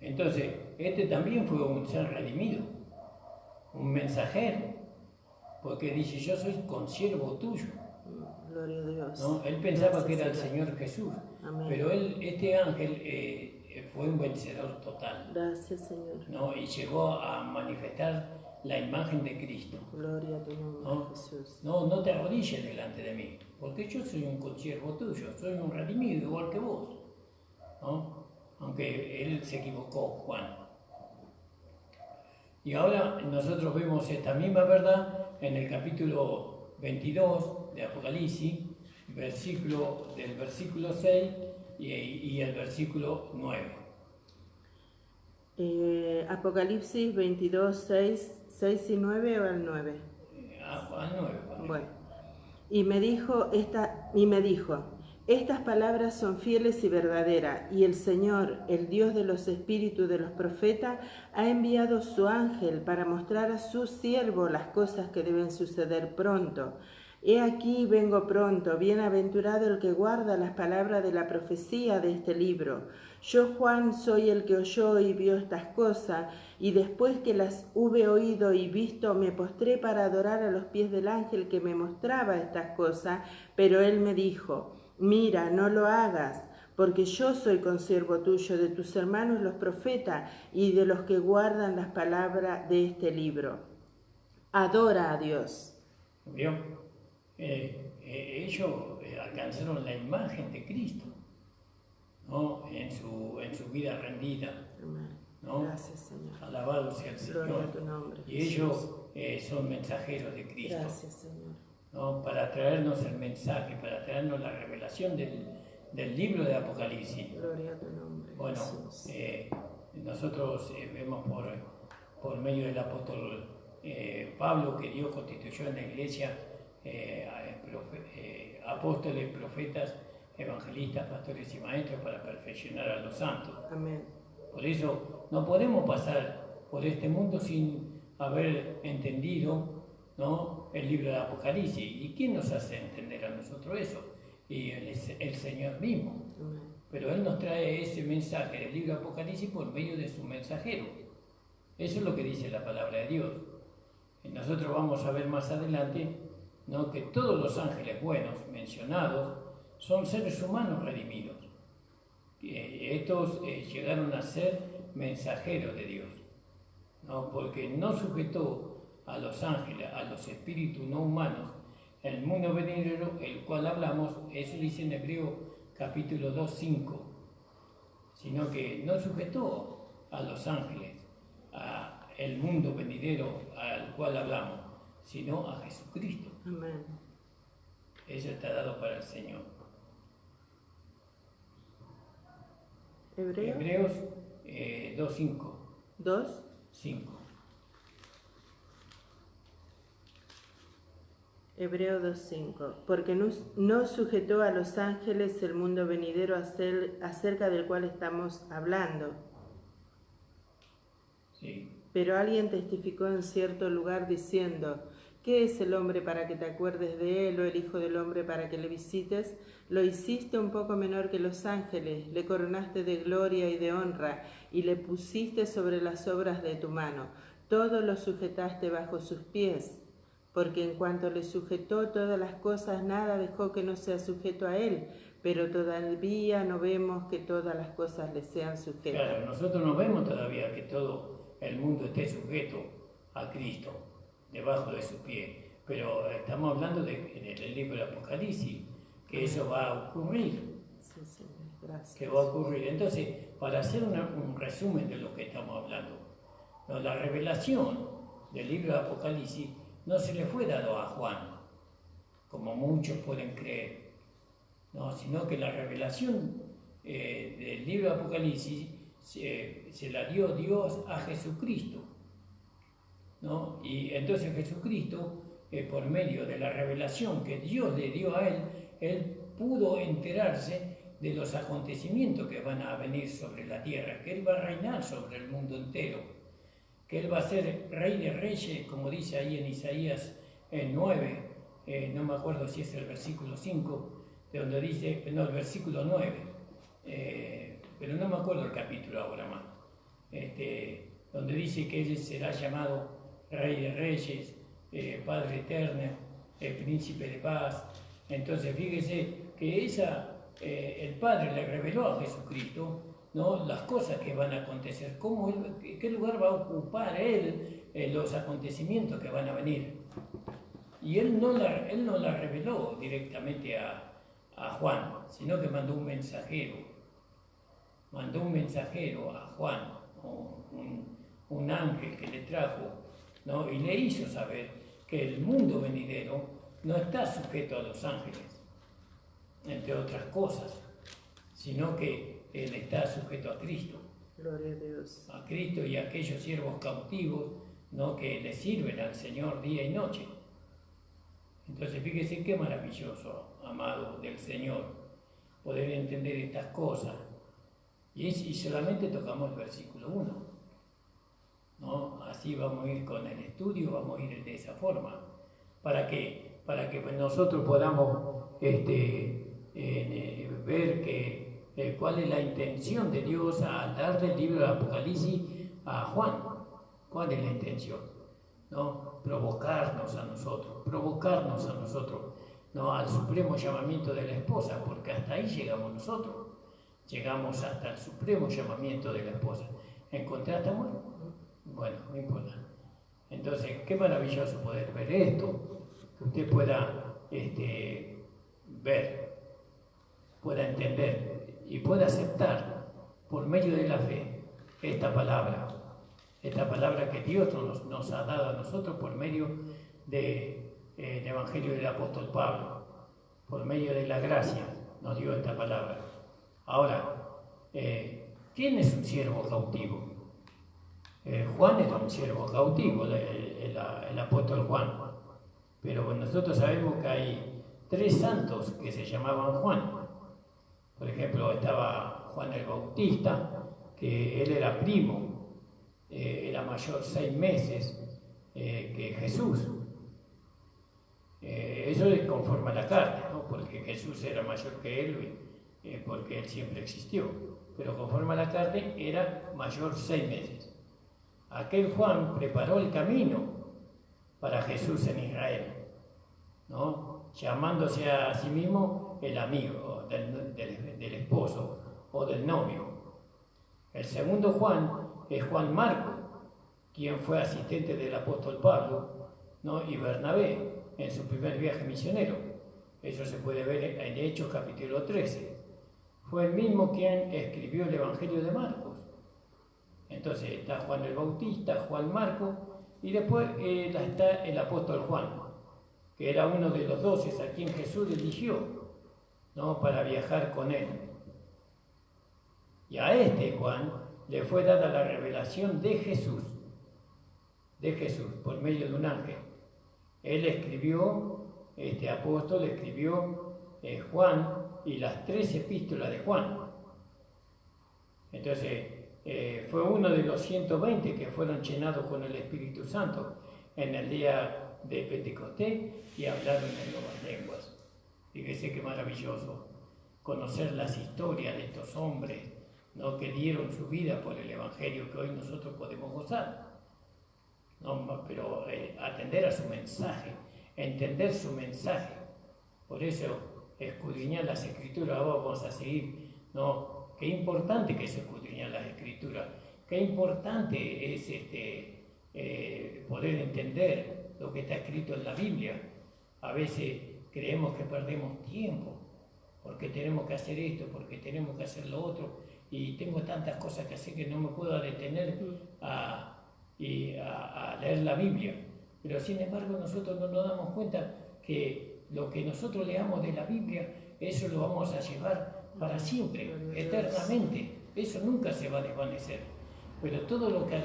Entonces, este también fue un ser redimido, un mensajero, porque dice: yo soy consiervo tuyo. Gloria a Dios. ¿No? Él pensaba Gracias, que era el Señor. Señor Jesús. Amén. Pero este ángel fue un vencedor total, Gracias, Señor. ¿no?, y llegó a manifestar la imagen de Cristo. Gloria a tu nombre, ¿No? Jesús. No te arrodilles delante de mí, porque yo soy un consiervo tuyo, soy un redimido igual que vos, ¿no? Aunque él se equivocó, Juan. Y ahora nosotros vemos esta misma verdad en el capítulo 22 de Apocalipsis, del versículo 6 y el versículo 9. Apocalipsis 22, 6 y 9 o al 9. Al 9. Bueno. Y me dijo, estas palabras son fieles y verdaderas, y el Señor, el Dios de los espíritus de los profetas, ha enviado su ángel para mostrar a su siervo las cosas que deben suceder pronto. He aquí vengo pronto, bienaventurado el que guarda las palabras de la profecía de este libro. Yo, Juan, soy el que oyó y vio estas cosas, y después que las hube oído y visto, me postré para adorar a los pies del ángel que me mostraba estas cosas, pero él me dijo: mira, no lo hagas, porque yo soy consiervo tuyo, de tus hermanos los profetas, y de los que guardan las palabras de este libro. Adora a Dios. ¿Vio? Ellos alcanzaron la imagen de Cristo, ¿no?, en su vida rendida. Amén. ¿No? Gracias, Señor. Alabado sea el Señor. Gloria a tu nombre, Y ellos son mensajeros de Cristo. Gracias, Señor. ¿No? Para traernos el mensaje, para traernos la revelación del libro de Apocalipsis. Gloria a tu nombre, Bueno, Jesús. nosotros vemos por medio del apóstol Pablo que Dios constituyó en la iglesia apóstoles, profetas, evangelistas, pastores y maestros para perfeccionar a los santos. Amén. Por eso no podemos pasar por este mundo sin haber entendido, ¿no?, el libro de Apocalipsis. ¿Y quién nos hace entender a nosotros eso? Y el Señor mismo. Amén. Pero Él nos trae ese mensaje del libro de Apocalipsis por medio de su mensajero. Eso es lo que dice la palabra de Dios. Y nosotros vamos a ver más adelante, ¿no?, que todos los ángeles buenos mencionados son seres humanos redimidos. Estos llegaron a ser mensajeros de Dios, ¿no?, porque no sujetó a los ángeles, a los espíritus no humanos, el mundo venidero, el cual hablamos. Eso dice en Hebreo capítulo 2:5, sino que no sujetó a los ángeles, a el mundo venidero al cual hablamos, sino a Jesucristo. Amén. Eso está dado para el Señor. Hebreos 2:5. 2. 5. Hebreo 2:5. Porque no sujetó a los ángeles el mundo venidero acerca del cual estamos hablando. Sí. Pero alguien testificó en cierto lugar diciendo: ¿qué es el hombre para que te acuerdes de él, o el hijo del hombre para que le visites? Lo hiciste un poco menor que los ángeles, le coronaste de gloria y de honra, y le pusiste sobre las obras de tu mano. Todo lo sujetaste bajo sus pies, porque en cuanto le sujetó todas las cosas, nada dejó que no sea sujeto a él, pero todavía no vemos que todas las cosas le sean sujetas. Claro, nosotros no vemos todavía que todo el mundo esté sujeto a Cristo, debajo de su pie, pero estamos hablando del libro del Apocalipsis, que eso va a ocurrir. Sí, Señor, gracias. Que va a ocurrir. Entonces, para hacer un resumen de lo que estamos hablando, ¿no? La revelación del libro de Apocalipsis no se le fue dado a Juan, como muchos pueden creer, ¿no? Sino que la revelación del libro de Apocalipsis se la dio Dios a Jesucristo, ¿no? Y entonces Jesucristo, por medio de la revelación que Dios le dio a él pudo enterarse de los acontecimientos que van a venir sobre la tierra, que él va a reinar sobre el mundo entero, que él va a ser rey de reyes, como dice ahí en Isaías 9, no me acuerdo si es el versículo 5, de donde dice, no, el versículo 9, pero no me acuerdo el capítulo ahora más, donde dice que él será llamado Rey de Reyes, Padre Eterno, Príncipe de Paz. Entonces fíjese que el Padre le reveló a Jesucristo, ¿no? Las cosas que van a acontecer, qué lugar va a ocupar él en los acontecimientos que van a venir. Y él no la reveló directamente a Juan, sino que mandó un mensajero a Juan, un ángel que le trajo, ¿no? Y le hizo saber que el mundo venidero no está sujeto a los ángeles, entre otras cosas, sino que él está sujeto a Cristo. Gloria a Dios. A Cristo y a aquellos siervos cautivos, ¿no? Que le sirven al Señor día y noche. Entonces fíjese qué maravilloso, amado del Señor, poder entender estas cosas. Y solamente tocamos el versículo 1, ¿no? Así vamos a ir con el estudio, vamos a ir de esa forma. ¿Para qué? Para que nosotros podamos ver cuál es la intención de Dios al darle el libro del Apocalipsis a Juan. ¿Cuál es la intención? ¿No? Provocarnos a nosotros, ¿no? Al supremo llamamiento de la esposa, porque hasta ahí llegamos nosotros. Llegamos hasta el supremo llamamiento de la esposa. ¿Encontraste amor? Bueno, no importa. Entonces, qué maravilloso poder ver esto, que usted pueda ver, pueda entender y pueda aceptar por medio de la fe esta palabra que Dios nos ha dado a nosotros por medio del Evangelio del apóstol Pablo, por medio de la gracia nos dio esta palabra. Ahora, ¿quién es un siervo cautivo? Juan era un siervo cautivo, el apóstol Juan, pero nosotros sabemos que hay 3 santos que se llamaban Juan. Por ejemplo, estaba Juan el Bautista, que él era primo, era mayor 6 meses que Jesús. Eso es conforme a la carne, ¿no? Porque Jesús era mayor que él, porque él siempre existió, pero conforme a la carne era mayor 6 meses. Aquel Juan preparó el camino para Jesús en Israel, ¿no? Llamándose a sí mismo el amigo del esposo o del novio. El segundo Juan es Juan Marco, quien fue asistente del apóstol Pablo, ¿no? Y Bernabé en su primer viaje misionero. Eso se puede ver en Hechos capítulo 13. Fue el mismo quien escribió el Evangelio de Marcos. Entonces está Juan el Bautista, Juan Marco, y después está el apóstol Juan, que era uno de los 12 a quien Jesús eligió, ¿no? Para viajar con él. Y a este Juan le fue dada la revelación de Jesús, por medio de un ángel. Él escribió este apóstol escribió Juan y las 3 epístolas de Juan. Entonces, fue uno de los 120 que fueron llenados con el Espíritu Santo en el día de Pentecostés y hablaron en nuevas lenguas. Fíjese qué maravilloso conocer las historias de estos hombres, ¿no?, que dieron su vida por el Evangelio que hoy nosotros podemos gozar. ¿No? Pero atender a su mensaje, entender su mensaje. Por eso, escudriñar las Escrituras. Ahora vamos a seguir, ¿no? Qué importante que es escudriñar las Escrituras. Qué importante es poder entender lo que está escrito en la Biblia. A veces creemos que perdemos tiempo porque tenemos que hacer esto, porque tenemos que hacer lo otro, y tengo tantas cosas que hacer que no me puedo detener a leer la Biblia. Pero sin embargo nosotros no nos damos cuenta que lo que nosotros leamos de la Biblia, eso lo vamos a llevar para siempre, eternamente. Eso nunca se va a desvanecer. Pero todo lo que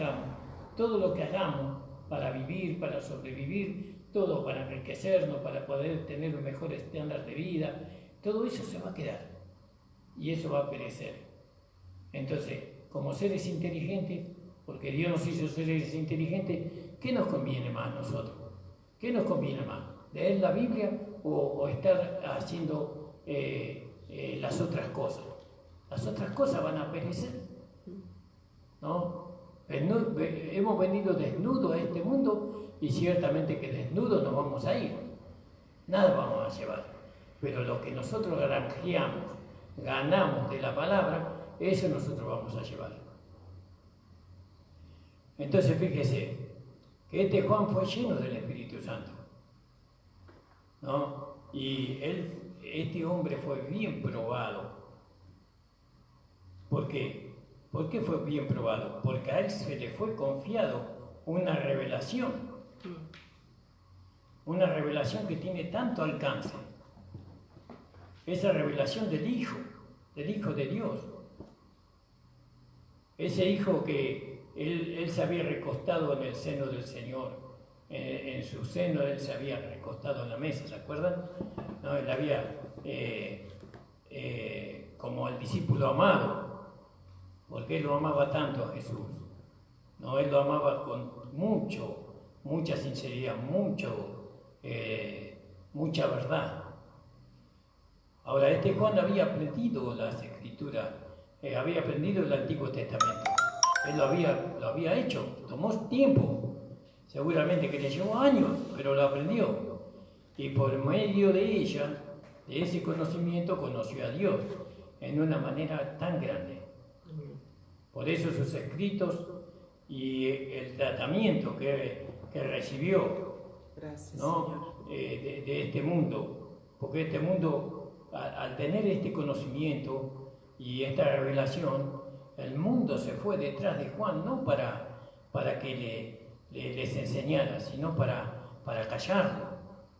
hagamos para vivir, para sobrevivir, todo para enriquecernos, para poder tener un mejor estándar de vida, todo eso se va a quedar y eso va a perecer. Entonces, como seres inteligentes, porque Dios nos hizo seres inteligentes, ¿qué nos conviene más a nosotros? ¿Qué nos conviene más? ¿Leer la Biblia o estar haciendo las otras cosas? Las otras cosas van a perecer, ¿no? Hemos venido desnudos a este mundo y ciertamente que desnudos nos vamos a ir. Nada vamos a llevar. Pero lo que nosotros ganamos de la palabra, eso nosotros vamos a llevar. Entonces fíjese que este Juan fue lleno del Espíritu Santo, ¿no? Y este hombre fue bien probado. ¿Por qué? ¿Por qué fue bien probado? Porque a él se le fue confiado una revelación que tiene tanto alcance. Esa revelación del Hijo de Dios. Ese Hijo que él se había recostado en el seno del Señor, en su seno él se había recostado en la mesa, ¿se acuerdan? No, él había, como el discípulo amado, porque él lo amaba tanto a Jesús, ¿no? Él lo amaba con mucha sinceridad, mucha verdad. Ahora, este Juan había aprendido las Escrituras, había aprendido el Antiguo Testamento. Él lo había hecho, tomó tiempo, seguramente que le llevó años, pero lo aprendió. Y por medio de ella, de ese conocimiento, conoció a Dios en una manera tan grande. Por eso sus escritos y el tratamiento que recibió, gracias, ¿no? De este mundo, porque este mundo, al tener este conocimiento y esta revelación, el mundo se fue detrás de Juan, no para que les enseñara, sino para callarlo,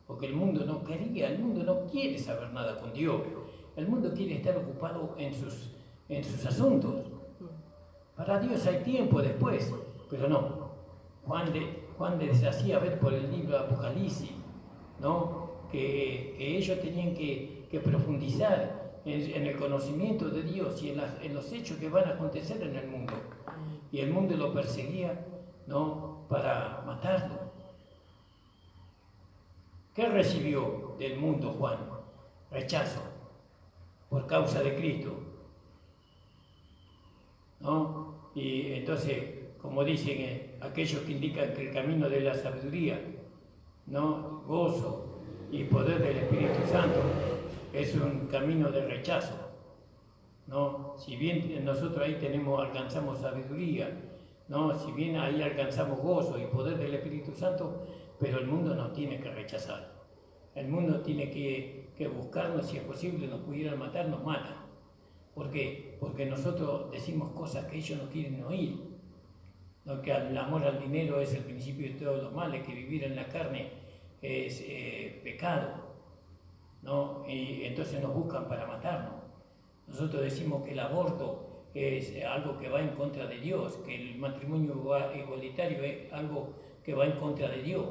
porque el mundo no quería, el mundo no quiere saber nada con Dios, el mundo quiere estar ocupado en sus asuntos. Para Dios hay tiempo después, pero no. Juan les hacía ver por el libro de Apocalipsis, ¿no? que ellos tenían que profundizar en el conocimiento de Dios y en los hechos que van a acontecer en el mundo. Y el mundo lo perseguía, ¿no?, para matarlo. ¿Qué recibió del mundo Juan? Rechazo por causa de Cristo, ¿no? Y entonces, como dicen aquellos que indican que el camino de la sabiduría, ¿no?, gozo y poder del Espíritu Santo, es un camino de rechazo, ¿no? Si bien nosotros ahí alcanzamos sabiduría, ¿no? Si bien ahí alcanzamos gozo y poder del Espíritu Santo, pero el mundo nos tiene que rechazar. El mundo tiene que buscarnos, si es posible, nos pudieran matar, nos matan. ¿Por qué? Porque nosotros decimos cosas que ellos no quieren oír, ¿no? Que el amor al dinero es el principio de todos los males, que vivir en la carne es pecado, ¿no? Y entonces nos buscan para matarnos. Nosotros decimos que el aborto es algo que va en contra de Dios, que el matrimonio igualitario es algo que va en contra de Dios,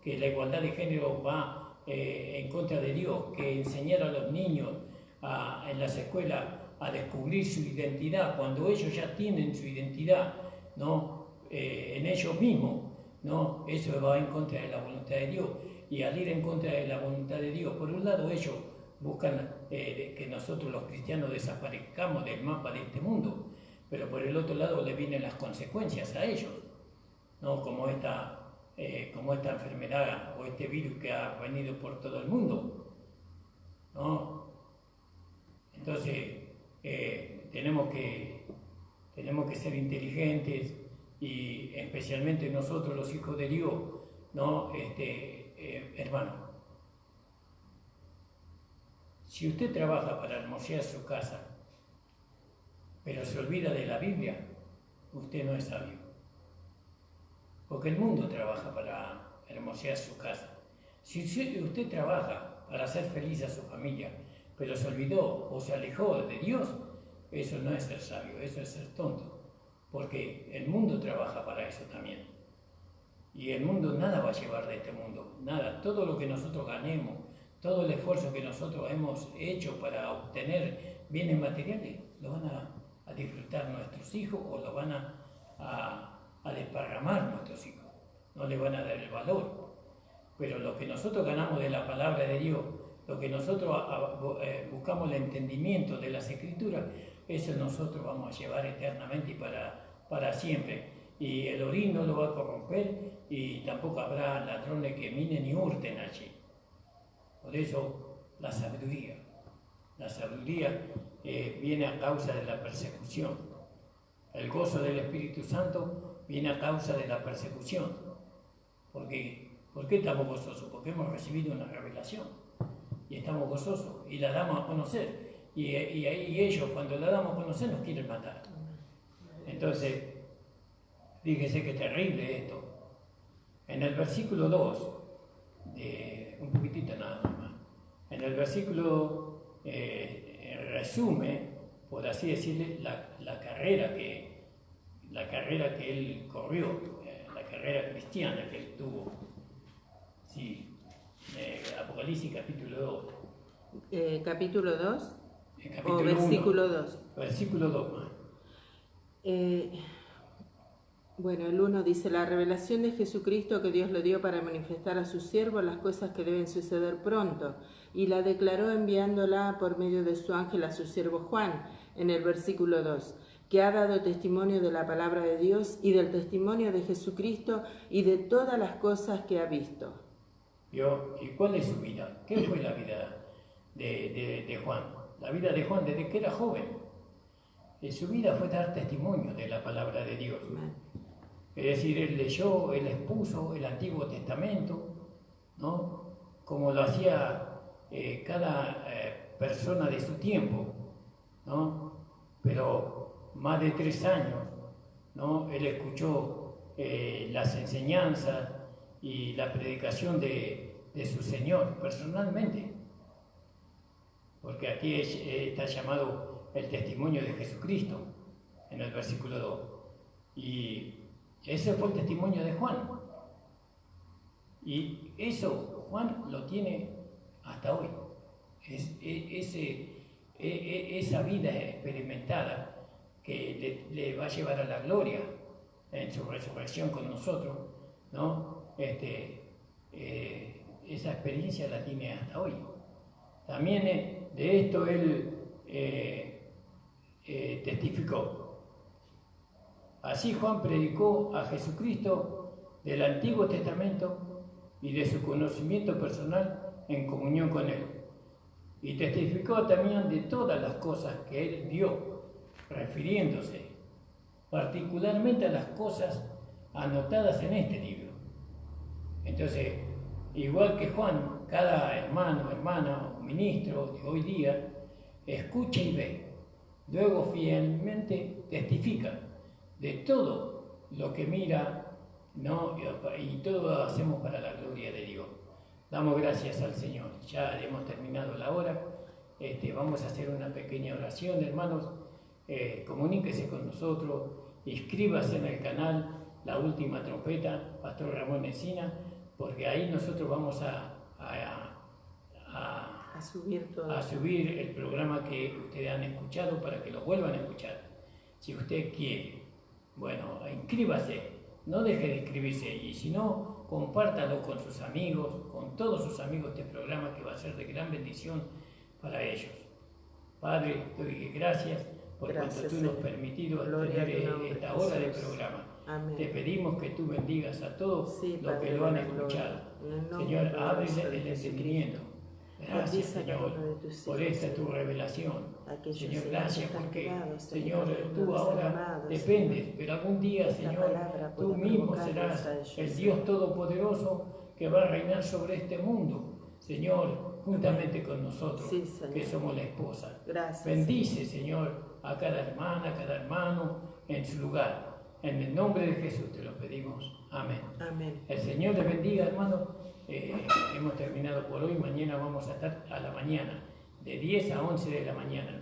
que la igualdad de género va en contra de Dios, que enseñar a los niños en las escuelas a descubrir su identidad, cuando ellos ya tienen su identidad, ¿no? En ellos mismos, ¿no? Eso va en contra de la voluntad de Dios. Y al ir en contra de la voluntad de Dios, por un lado ellos buscan que nosotros los cristianos desaparezcamos del mapa de este mundo, pero por el otro lado le vienen las consecuencias a ellos, ¿no? Como esta enfermedad o este virus que ha venido por todo el mundo, ¿no? Entonces tenemos que ser inteligentes, y especialmente nosotros los hijos de Dios, ¿no? Hermano, si usted trabaja para hermosear su casa, pero se olvida de la Biblia, usted no es sabio. Porque el mundo trabaja para hermosear su casa. Si usted trabaja para hacer feliz a su familia, pero se olvidó o se alejó de Dios, eso no es ser sabio, eso es ser tonto. Porque el mundo trabaja para eso también. Y el mundo nada va a llevar de este mundo, nada. Todo lo que nosotros ganemos, todo el esfuerzo que nosotros hemos hecho para obtener bienes materiales, lo van a disfrutar nuestros hijos o lo van a desparramar nuestros hijos. No le van a dar el valor. Pero lo que nosotros ganamos de la palabra de Dios, lo que nosotros buscamos el entendimiento de las Escrituras, eso nosotros vamos a llevar eternamente y para siempre. Y el orín no lo va a corromper y tampoco habrá ladrones que minen y hurten allí. Por eso la sabiduría viene a causa de la persecución. El gozo del Espíritu Santo viene a causa de la persecución. ¿Por qué estamos gozosos? Porque hemos recibido una revelación y estamos gozosos y la damos a conocer. Y ellos, cuando la damos a conocer, nos quieren matar. Entonces, fíjese que terrible esto. En el versículo 2, un poquitito nada más, en el versículo resume, por así decirle, la carrera que él corrió, la carrera cristiana que él tuvo. Sí, Apocalipsis capítulo 2. ¿Capítulo 2? Capítulo ¿O versículo 1, 2? Versículo 2. Bueno, el 1 dice: la revelación de Jesucristo que Dios le dio para manifestar a sus siervos las cosas que deben suceder pronto, y la declaró enviándola por medio de su ángel a su siervo Juan, en el versículo 2, que ha dado testimonio de la palabra de Dios y del testimonio de Jesucristo y de todas las cosas que ha visto. ¿Vio? ¿Y cuál es su vida? ¿Qué fue la vida de Juan? La vida de Juan desde que era joven. Su vida fue dar testimonio de la palabra de Dios. Es decir, él leyó, él expuso el Antiguo Testamento, ¿no? Como lo hacía cada persona de su tiempo, ¿no? Pero más de 3 años, ¿no? Él escuchó las enseñanzas y la predicación de su Señor personalmente, porque aquí está llamado el testimonio de Jesucristo en el versículo 2, y ese fue el testimonio de Juan, y eso Juan lo tiene hasta hoy. Esa vida experimentada que le va a llevar a la gloria en su resurrección con nosotros, ¿no? Esa experiencia la tiene hasta hoy. También de esto él testificó. Así Juan predicó a Jesucristo del Antiguo Testamento y de su conocimiento personal en comunión con él. Y testificó también de todas las cosas que él vio, refiriéndose particularmente a las cosas anotadas en este libro. Entonces, igual que Juan, cada hermano, hermana o ministro de hoy día escucha y ve, luego fielmente testifica de todo lo que mira, ¿no? Y todo lo hacemos para la gloria de Dios. Damos gracias al Señor. Ya hemos terminado la hora. Vamos a hacer una pequeña oración, hermanos. Comuníquese con nosotros, inscríbase en el canal La Última Trompeta, Pastor Ramón Encina, porque ahí nosotros vamos a a subir todo. a subir el programa que ustedes han escuchado para que lo vuelvan a escuchar. Si usted quiere, bueno, inscríbase, no deje de inscribirse allí, sino compártalo con sus amigos, con todos sus amigos este programa que va a ser de gran bendición para ellos. Padre, te doy gracias por cuanto tú nos has permitido tener esta hora de programa. Amén. Te pedimos que tú bendigas a todos los Padre, que lo han escuchado. Señor, ábrele el entendimiento. Gracias, Señor, por esta tu revelación. Señor, gracias porque, Señor, tú ahora dependes, pero algún día, Señor, tú mismo serás el Dios Todopoderoso que va a reinar sobre este mundo. Señor, juntamente con nosotros, que somos la esposa. Bendice, Señor, a cada hermana, a cada hermano en su lugar. En el nombre de Jesús te lo pedimos. Amén. Amén. El Señor les bendiga, hermano. Hemos terminado por hoy. Mañana vamos a estar a la mañana, de 10 a 11 de la mañana.